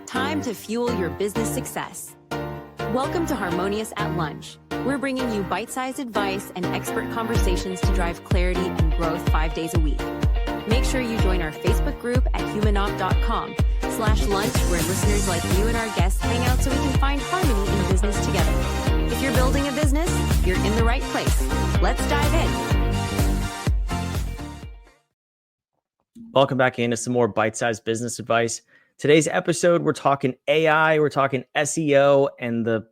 Time to fuel your business success. Welcome to Harmonious at Lunch. We're bringing you bite-sized advice and expert conversations to drive clarity and growth 5 days a week. Make sure you join our Facebook group at humanopt.com/lunch, where listeners like you and our guests hang out so we can find harmony in business together. If you're building a business, you're in the right place. Let's dive in. Welcome back into some more bite-sized business advice. Today's episode, we're talking AI, we're talking SEO, and the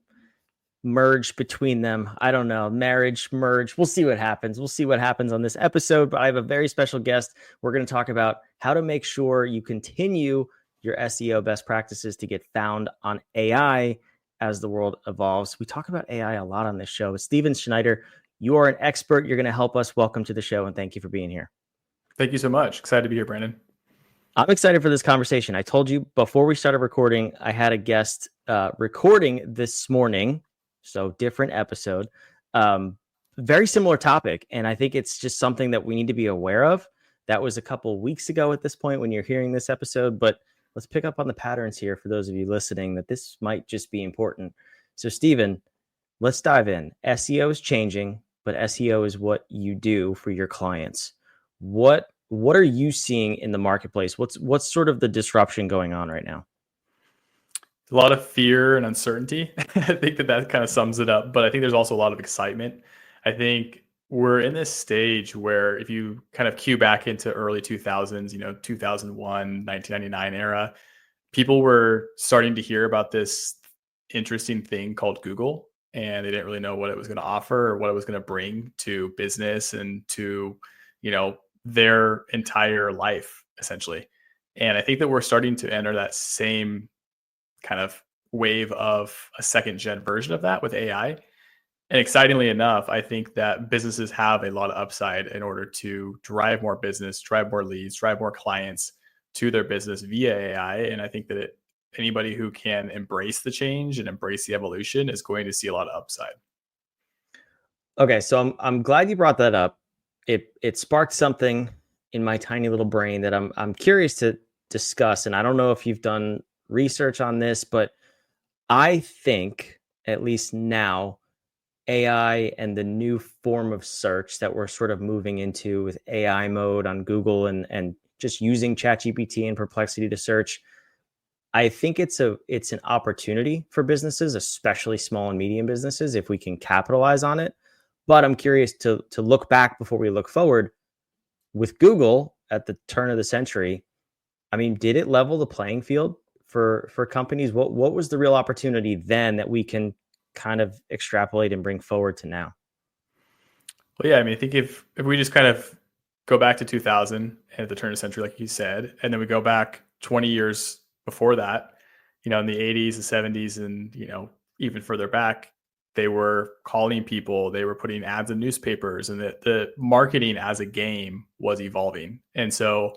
merge between them. I don't know, marriage, merge. We'll see what happens. We'll see what happens on this episode, but I have a very special guest. We're going to talk about how to make sure you continue your SEO best practices to get found on AI as the world evolves. We talk about AI a lot on this show. Steven Schneider, you are an expert. You're going to help us. Welcome to the show, and thank you for being here. Thank you so much. Excited to be here, Brandon. I'm excited for this conversation. I told you before we started recording, I had a guest recording this morning, so different episode, very similar topic. And I think it's just something that we need to be aware of. That was a couple weeks ago at this point when you're hearing this episode, but let's pick up on the patterns here for those of you listening that this might just be important. So Steven, let's dive in. SEO is changing, but SEO is what you do for your clients. What are you seeing in the marketplace? What's sort of the disruption going on right now? A lot of fear and uncertainty. I think that kind of sums it up, but I think there's also a lot of excitement. I think we're in this stage where if you kind of cue back into early 2000s, 2001, 1999 era, people were starting to hear about this interesting thing called Google, and they didn't really know what it was going to offer or what it was going to bring to business and to, their entire life, essentially. And I think that we're starting to enter that same kind of wave of a second gen version of that with AI. And excitingly enough, I think that businesses have a lot of upside in order to drive more business, drive more leads, drive more clients to their business via AI. And I think that anybody who can embrace the change and embrace the evolution is going to see a lot of upside. Okay, so I'm glad you brought that up. It sparked something in my tiny little brain that I'm curious to discuss. And I don't know if you've done research on this, but I think at least now AI and the new form of search that we're sort of moving into with AI mode on Google and just using ChatGPT and Perplexity to search, I think it's an opportunity for businesses, especially small and medium businesses, if we can capitalize on it. But I'm curious to look back before we look forward. With Google at the turn of the century, I mean, did it level the playing field for companies? What was the real opportunity then that we can kind of extrapolate and bring forward to now? Well, yeah, I mean, I think if we just kind of go back to 2000 at the turn of the century, like you said, and then we go back 20 years before that, in the 80s, the 70s, and, even further back, they were calling people, they were putting ads in newspapers, and the marketing as a game was evolving. And so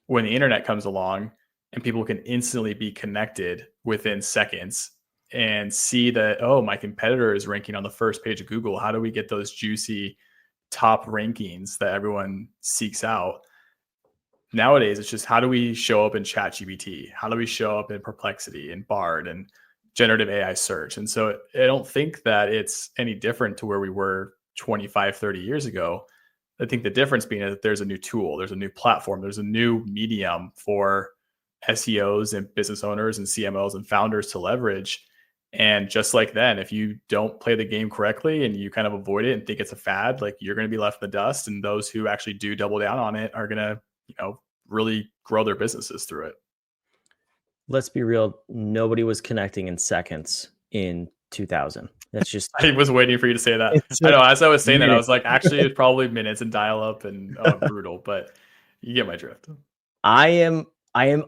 when the internet comes along and people can instantly be connected within seconds and see that, oh, my competitor is ranking on the first page of Google. How do we get those juicy top rankings that everyone seeks out? Nowadays, it's just how do we show up in ChatGPT? How do we show up in Perplexity and Bard and generative AI search? And so I don't think that it's any different to where we were 25, 30 years ago. I think the difference being that there's a new tool, there's a new platform, there's a new medium for SEOs and business owners and CMOs and founders to leverage. And just like then, if you don't play the game correctly and you kind of avoid it and think it's a fad, like you're going to be left in the dust. And those who actually do double down on it are going to, really grow their businesses through it. Let's be real. Nobody was connecting in seconds in 2000. That's just. I was waiting for you to say that. I know. As I was saying that, I was like, actually, it's probably minutes and dial up and brutal, but you get my drift. I am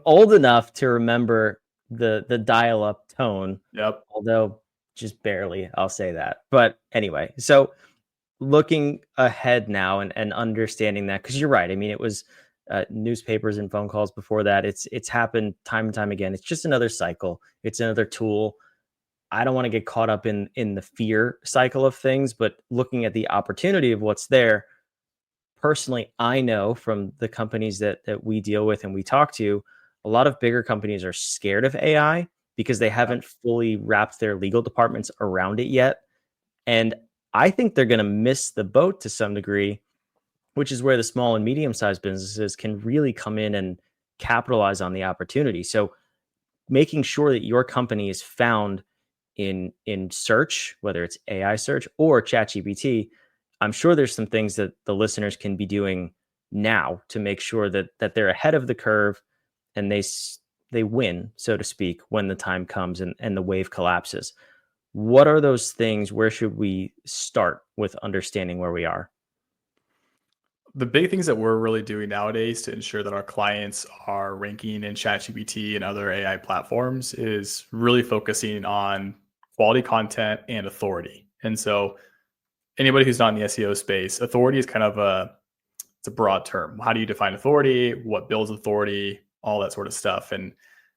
old enough to remember the dial up tone. Yep. Although just barely, I'll say that. But anyway, so looking ahead now and understanding that, because you're right. I mean, it was newspapers and phone calls before that. It's happened time and time again. It's just another cycle. It's another tool. I don't want to get caught up in the fear cycle of things, but looking at the opportunity of what's there, personally, I know from the companies that we deal with and we talk to, a lot of bigger companies are scared of AI because they haven't fully wrapped their legal departments around it yet. And I think they're going to miss the boat to some degree, which is where the small and medium-sized businesses can really come in and capitalize on the opportunity. So making sure that your company is found in search, whether it's AI search or ChatGPT, I'm sure there's some things that the listeners can be doing now to make sure that they're ahead of the curve and they win, so to speak, when the time comes and the wave collapses. What are those things? Where should we start with understanding where we are? The big things that we're really doing nowadays to ensure that our clients are ranking in ChatGPT and other AI platforms is really focusing on quality content and authority. And so anybody who's not in the SEO space, authority is kind of it's a broad term. How do you define authority? What builds authority? All that sort of stuff. And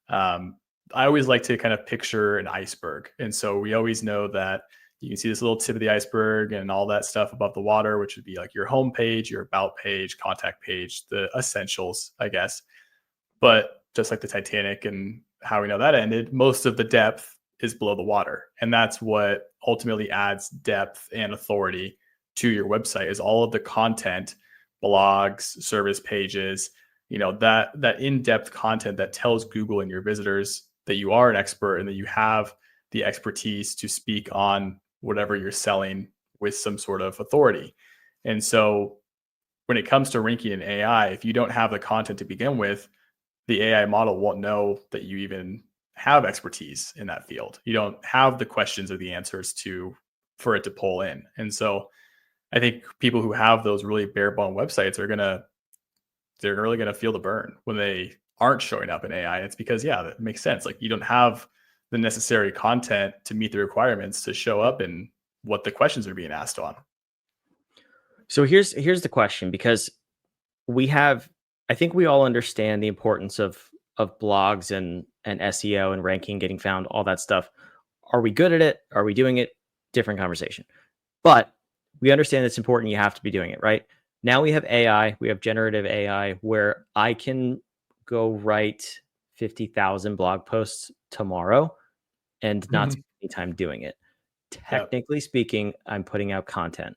I always like to kind of picture an iceberg. And so we always know that you can see this little tip of the iceberg and all that stuff above the water, which would be like your home page, your about page, contact page, the essentials, I guess. But just like the Titanic and how we know that ended, most of the depth is below the water. And that's what ultimately adds depth and authority to your website, is all of the content, blogs, service pages, that in-depth content that tells Google and your visitors that you are an expert and that you have the expertise to speak on whatever you're selling with some sort of authority. And so when it comes to ranking in AI, if you don't have the content to begin with, the AI model won't know that you even have expertise in that field. You don't have the questions or the answers for it to pull in. And so I think people who have those really bare bone websites they're really gonna feel the burn when they aren't showing up in AI. It's because, yeah, that makes sense. Like, you don't have the necessary content to meet the requirements to show up in what the questions are being asked on. So here's the question, because I think we all understand the importance of blogs and SEO and ranking, getting found, all that stuff. Are we good at it? Are we doing it? Different conversation. But we understand it's important. You have to be doing it, right? Now we have AI, we have generative AI, where I can go write 50,000 blog posts tomorrow and not spend any time doing it. Technically speaking, I'm putting out content.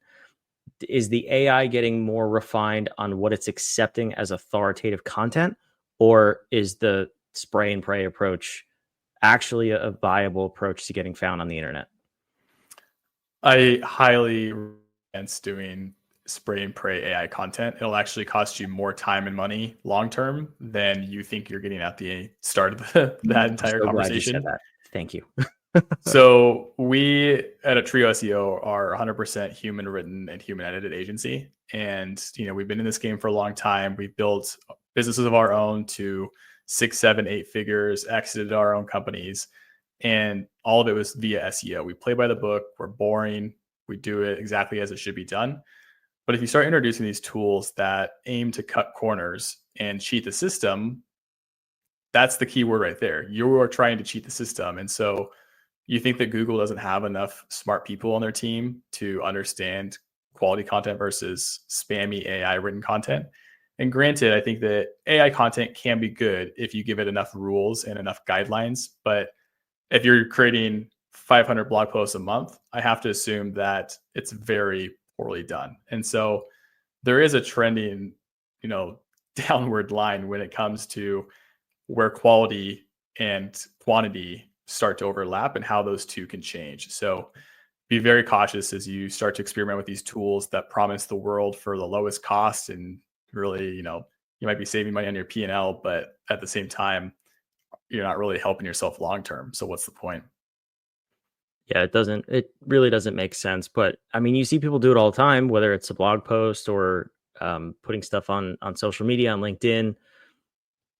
Is the AI getting more refined on what it's accepting as authoritative content, or is the spray and pray approach actually a viable approach to getting found on the internet? I highly against doing spray and pray AI content. It'll actually cost you more time and money long term than you think you're getting at the start of that entire conversation. Glad you said that. Thank you. So we at a TrioSEO are 100% human written and human edited agency. And, we've been in this game for a long time. We've built businesses of our own to 6, 7, 8 figures, exited our own companies. And all of it was via SEO. We play by the book. We're boring. We do it exactly as it should be done. But if you start introducing these tools that aim to cut corners and cheat the system, that's the key word right there. You are trying to cheat the system. And so you think that Google doesn't have enough smart people on their team to understand quality content versus spammy AI written content. And granted, I think that AI content can be good if you give it enough rules and enough guidelines. But if you're creating 500 blog posts a month, I have to assume that it's very poorly done. And so there is a trending, downward line when it comes to where quality and quantity start to overlap and how those two can change. So be very cautious as you start to experiment with these tools that promise the world for the lowest cost. And really, you might be saving money on your P&L, but at the same time, you're not really helping yourself long term. So what's the point? Yeah, it really doesn't make sense. But I mean, you see people do it all the time, whether it's a blog post or putting stuff on social media, on LinkedIn.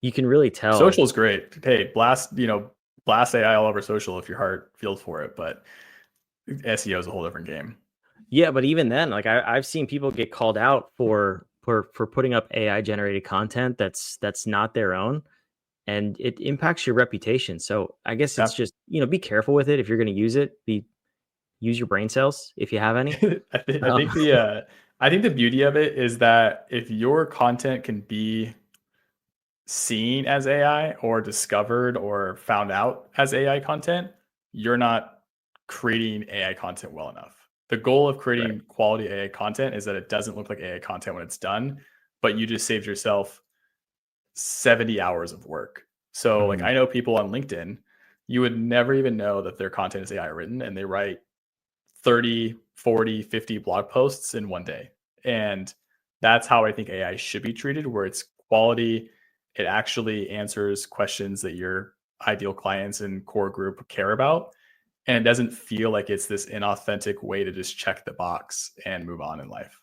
You can really tell. Social is great. Hey, blast AI all over social if your heart feels for it. But SEO is a whole different game. Yeah, but even then, like I've seen people get called out for putting up AI generated content that's not their own, and it impacts your reputation. So I guess it's just, be careful with it. If you're going to use it, use your brain cells if you have any. I think the beauty of it is that if your content can be seen as AI or discovered or found out as AI content, you're not creating AI content well enough. The goal of creating quality AI content is that it doesn't look like AI content when it's done, but you just saved yourself 70 hours of work. So like I know people on LinkedIn, you would never even know that their content is AI written, and they write 30, 40, 50 blog posts in one day. And that's how I think AI should be treated, where it's quality. It actually answers questions that your ideal clients and core group care about. And it doesn't feel like it's this inauthentic way to just check the box and move on in life.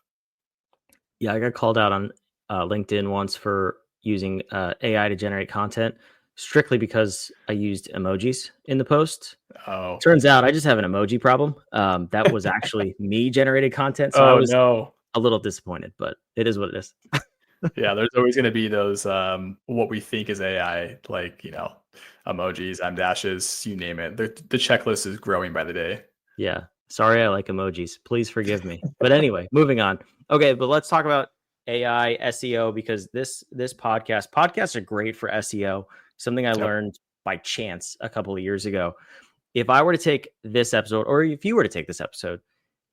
Yeah, I got called out on LinkedIn once for using AI to generate content strictly because I used emojis in the post. Oh, Turns out I just have an emoji problem. That was actually me generated content. So I oh was no. a little disappointed, but it is what it is. Yeah, there's always going to be those what we think is AI, like, emojis, M dashes, you name it. The checklist is growing by the day. Yeah. Sorry, I like emojis. Please forgive me. But anyway, moving on. Okay, but let's talk about AI SEO, because this podcasts are great for SEO. Something I Yep. learned by chance a couple of years ago. If I were to take this episode, or if you were to take this episode,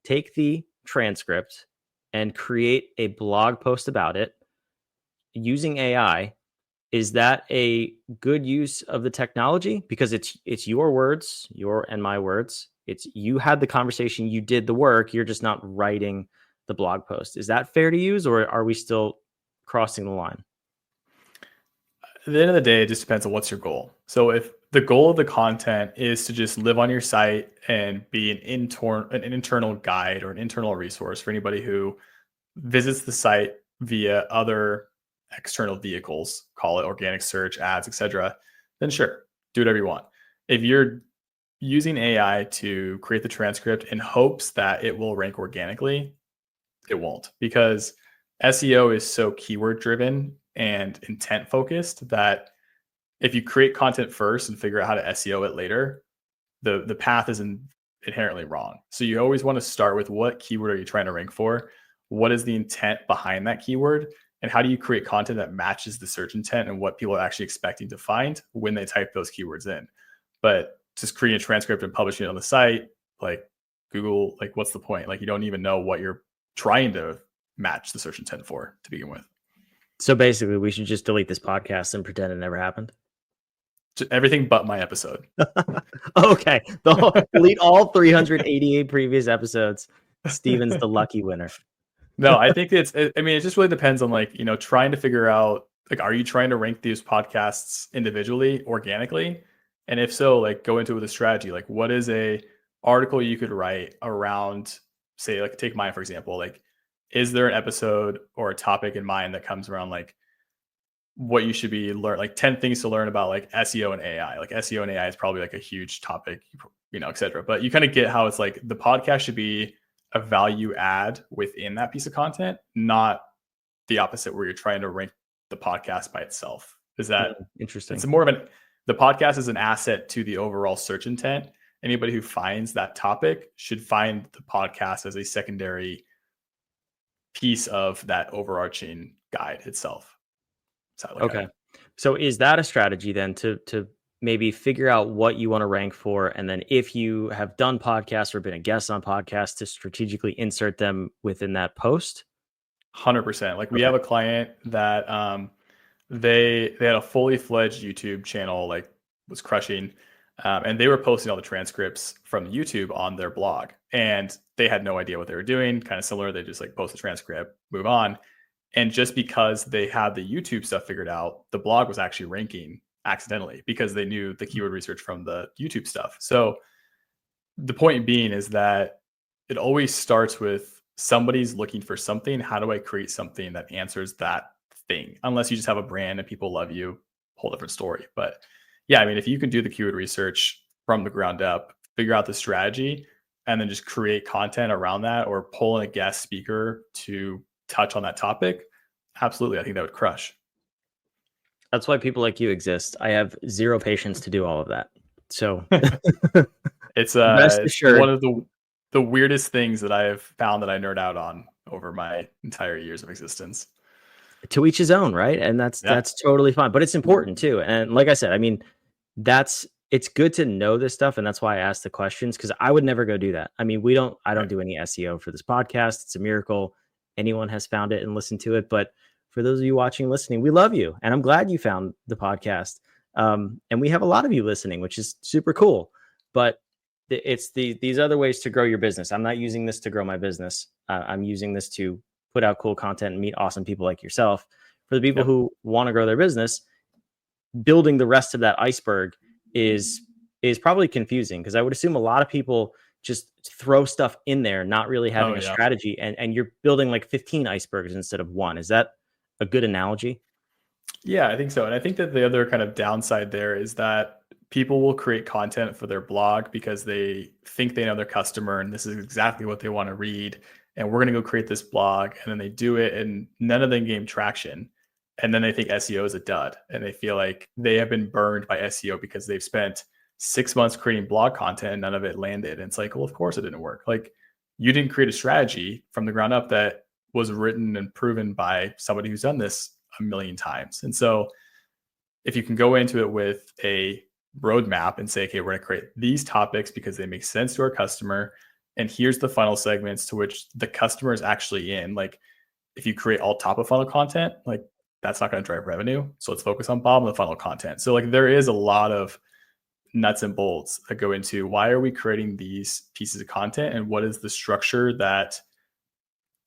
take the transcript and create a blog post about it using AI, is that a good use of the technology? Because it's your words, your and my words. It's you had the conversation, you did the work, you're just not writing the blog post. Is that fair to use, or are we still crossing the line? At the end of the day, it just depends on what's your goal. So if the goal of the content is to just live on your site and be an internal guide or an internal resource for anybody who visits the site via other external vehicles, call it organic search, ads, etc., then sure, do whatever you want. If you're using AI to create the transcript in hopes that it will rank organically, it won't, because SEO is so keyword driven and intent focused that if you create content first and figure out how to SEO it later, the path is inherently wrong. So you always want to start with what keyword are you trying to rank for? What is the intent behind that keyword? And how do you create content that matches the search intent and what people are actually expecting to find when they type those keywords in? But just creating a transcript and publishing it on the site, like Google, like what's the point? Like you don't even know what you're trying to match the search intent for to begin with. So basically, we should just delete this podcast and pretend it never happened. Everything but my episode. Okay. Delete all 388 previous episodes. Steven's the lucky winner. No, I think it just really depends on trying to figure out, like, are you trying to rank these podcasts individually, organically? And if so, like go into it with a strategy. Like what is a article you could write around, say, like take mine, for example, like, is there an episode or a topic in mind that comes around like what you should be like 10 things to learn about like SEO and AI. Like SEO and AI is probably like a huge topic, et cetera. But you kind of get how it's like the podcast should be a value add within that piece of content, not the opposite where you're trying to rank the podcast by itself. Is that interesting? It's more of the podcast is an asset to the overall search intent. Anybody who finds that topic should find the podcast as a secondary piece of that overarching guide itself. Okay. So is that a strategy then to maybe figure out what you want to rank for? And then if you have done podcasts or been a guest on podcasts, to strategically insert them within that post? 100%. Like we have a client that they had a fully fledged YouTube channel, like was crushing. And they were posting all the transcripts from YouTube on their blog. And they had no idea what they were doing. Kind of similar. They just like post the transcript, move on. And just because they had the YouTube stuff figured out, the blog was actually ranking accidentally because they knew the keyword research from the YouTube stuff. So the point being is that it always starts with somebody's looking for something. How do I create something that answers that thing? Unless you just have a brand and people love you, whole different story. But yeah, I mean, if you can do the keyword research from the ground up, figure out the strategy, and then just create content around that or pull in a guest speaker to touch on that topic, absolutely, I think that would crush. That's why people like you exist. I have zero patience to do all of that. So it's one of the weirdest things that I have found that I nerd out on over my entire years of existence. To each his own, right? And that's totally fine. But it's important too. And like I said, I mean, it's good to know this stuff, and that's why I asked the questions, because I would never go do that. I mean, I don't do any SEO for this podcast. It's a miracle anyone has found it and listened to it. But for those of you watching and listening, we love you, and I'm glad you found the podcast. And we have a lot of you listening, which is super cool. But it's these other ways to grow your business. I'm not using this to grow my business. I'm using this to put out cool content and meet awesome people like yourself. For the people who want to grow their business, building the rest of that iceberg is probably confusing, because I would assume a lot of people just throw stuff in there, not really having a strategy, and you're building like 15 icebergs instead of one. Is that a good analogy? Yeah, I think so. And I think that the other kind of downside there is that people will create content for their blog because they think they know their customer and this is exactly what they want to read. And we're going to go create this blog. And then they do it and none of them gain traction. And then they think SEO is a dud. And they feel like they have been burned by SEO because they've spent 6 months creating blog content and none of it landed. And it's like, well, of course it didn't work. Like, you didn't create a strategy from the ground up that was written and proven by somebody who's done this a million times. And so if you can go into it with a roadmap and say, okay, we're going to create these topics because they make sense to our customer, and here's the funnel segments to which the customer is actually in. Like, if you create all top of funnel content, like, that's not going to drive revenue. So let's focus on bottom of the funnel content. So like, there is a lot of nuts and bolts that go into why are we creating these pieces of content, and what is the structure that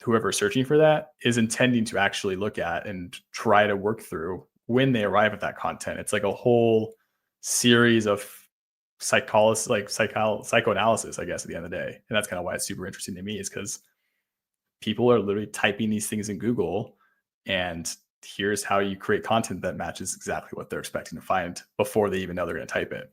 whoever is searching for that is intending to actually look at and try to work through when they arrive at that content. It's like a whole series of psychoanalysis, I guess, at the end of the day. And that's kind of why it's super interesting to me, is because people are literally typing these things in Google, and here's how you create content that matches exactly what they're expecting to find before they even know they're going to type it.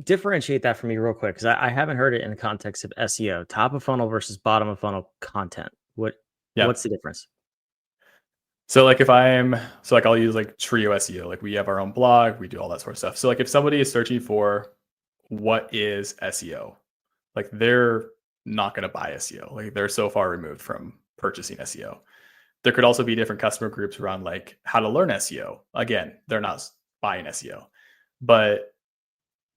Differentiate that for me real quick, because I haven't heard it in the context of SEO. Top of funnel versus bottom of funnel content. What's the difference? So like I'll use like TrioSEO. Like, we have our own blog, we do all that sort of stuff. So like, if somebody is searching for what is SEO, like, they're not going to buy SEO. Like, they're so far removed from purchasing SEO. There could also be different customer groups around like how to learn SEO. Again, they're not buying SEO, but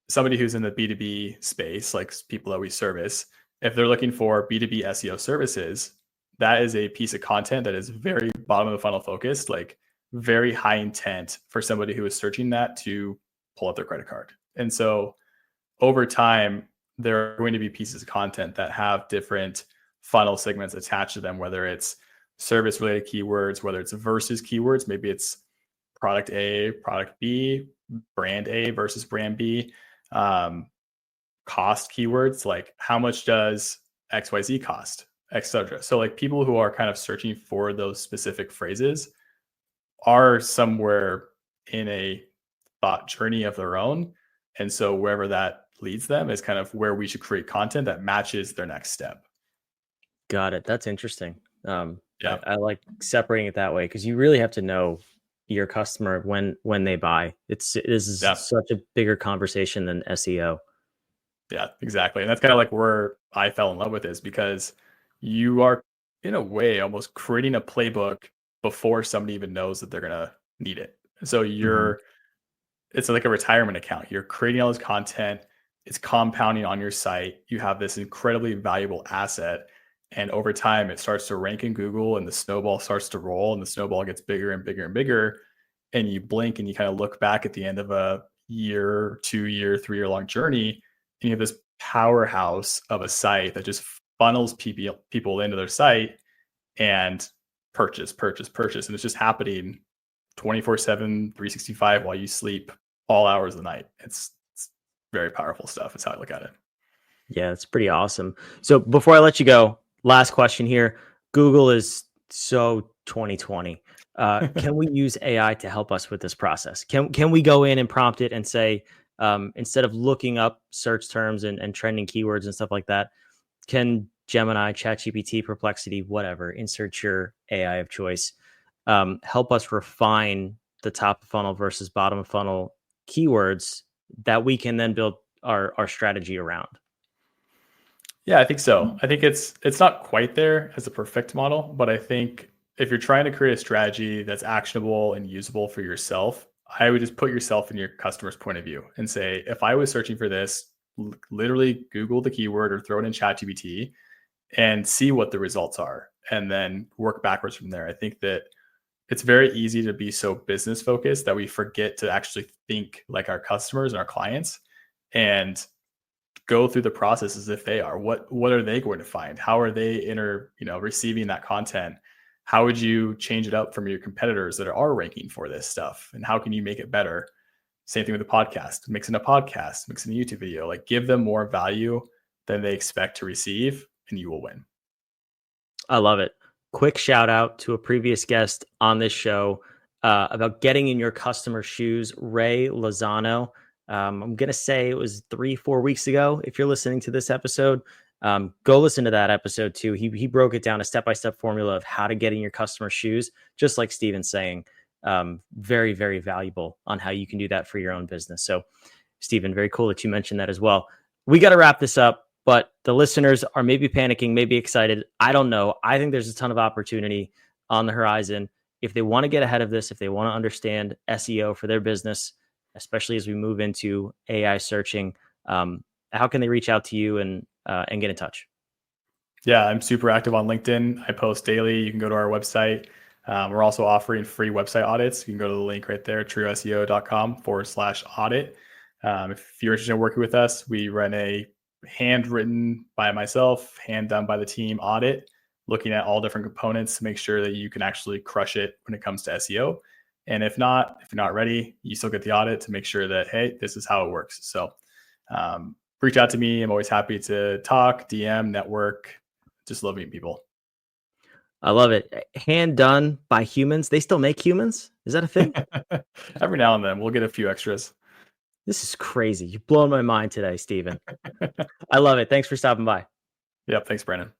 somebody who's in the B2B space, like people that we service, if they're looking for B2B SEO services, that is a piece of content that is very bottom of the funnel focused, like very high intent for somebody who is searching that to pull out their credit card. And so over time, there are going to be pieces of content that have different funnel segments attached to them, whether it's service related keywords, whether it's versus keywords, maybe it's product A, product B, brand A versus brand B, cost keywords, like how much does XYZ cost, etc. So like, people who are kind of searching for those specific phrases are somewhere in a thought journey of their own. And so wherever that leads them is kind of where we should create content that matches their next step. Got it. That's interesting. I like separating it that way, because you really have to know your customer when they buy. This is such a bigger conversation than SEO. Yeah, exactly. And that's kind of like where I fell in love with this, because you are in a way almost creating a playbook before somebody even knows that they're going to need it. So it's like a retirement account. You're creating all this content. It's compounding on your site. You have this incredibly valuable asset. And over time, it starts to rank in Google, and the snowball starts to roll, and the snowball gets bigger and bigger and bigger. And you blink and you kind of look back at the end of a year, 2 year, 3 year long journey, and you have this powerhouse of a site that just funnels people into their site and purchase. And it's just happening 24/7, 365 while you sleep, all hours of the night. It's very powerful stuff. It's how I look at it. Yeah, it's pretty awesome. So before I let you go, last question here. Google is so 2020. Can we use AI to help us with this process? Can we go in and prompt it and say, instead of looking up search terms and trending keywords and stuff like that, can Gemini, ChatGPT, Perplexity, whatever, insert your AI of choice, help us refine the top of funnel versus bottom of funnel keywords that we can then build our strategy around? Yeah, I think so. I think it's not quite there as a perfect model, but I think if you're trying to create a strategy that's actionable and usable for yourself, I would just put yourself in your customer's point of view and say, if I was searching for this, literally Google the keyword or throw it in ChatGPT and see what the results are, and then work backwards from there. I think that it's very easy to be so business focused that we forget to actually think like our customers and our clients and go through the process as if they are. What are they going to find? How are they receiving that content? How would you change it up from your competitors that are ranking for this stuff? And how can you make it better? Same thing with the podcast. Mix in a podcast, mix in a YouTube video. Like, give them more value than they expect to receive, and you will win. I love it. Quick shout out to a previous guest on this show about getting in your customer's shoes, Ray Lozano. I'm going to say it was 3-4 weeks ago. If you're listening to this episode, go listen to that episode too. He broke it down, a step-by-step formula of how to get in your customer's shoes, just like Steven's saying. Very, very valuable on how you can do that for your own business. So Steven, very cool that you mentioned that as well. We got to wrap this up, but the listeners are maybe panicking, maybe excited. I don't know. I think there's a ton of opportunity on the horizon. If they want to get ahead of this, if they want to understand SEO for their business, especially as we move into AI searching, how can they reach out to you and get in touch? Yeah, I'm super active on LinkedIn. I post daily. You can go to our website. We're also offering free website audits. You can go to the link right there, TrioSEO.com/audit. If you're interested in working with us, we run a handwritten by myself, hand done by the team audit, looking at all different components to make sure that you can actually crush it when it comes to SEO. And if you're not ready, you still get the audit to make sure that, hey, this is how it works. So reach out to me. I'm always happy to talk, DM, network. Just love meeting people. I love it. Hand done by humans. They still make humans? Is that a thing? Every now and then we'll get a few extras. This is crazy. You've blown my mind today, Steven. I love it. Thanks for stopping by. Yep. Thanks, Brandon.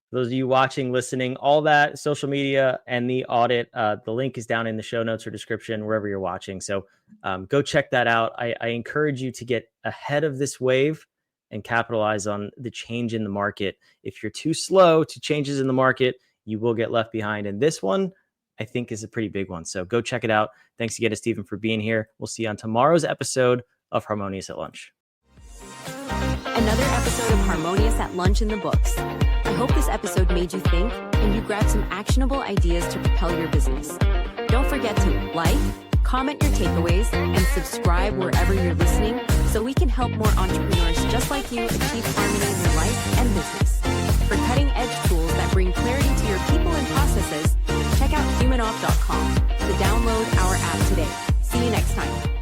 For those of you watching, listening, all that, social media and the audit, the link is down in the show notes or description, wherever you're watching. So go check that out. I encourage you to get ahead of this wave and capitalize on the change in the market. If you're too slow to changes in the market, you will get left behind. And this one, I think, is a pretty big one. So go check it out. Thanks again to Steven for being here. We'll see you on tomorrow's episode of Harmonious at Lunch. Another episode of Harmonious at Lunch in the books. I hope this episode made you think and you grabbed some actionable ideas to propel your business. Don't forget to like, comment your takeaways, and subscribe wherever you're listening so we can help more entrepreneurs just like you achieve harmony in your life and business. For cutting-edge tools that bring clarity to your people and processes, check out humanoff.com to download our app today. See you next time.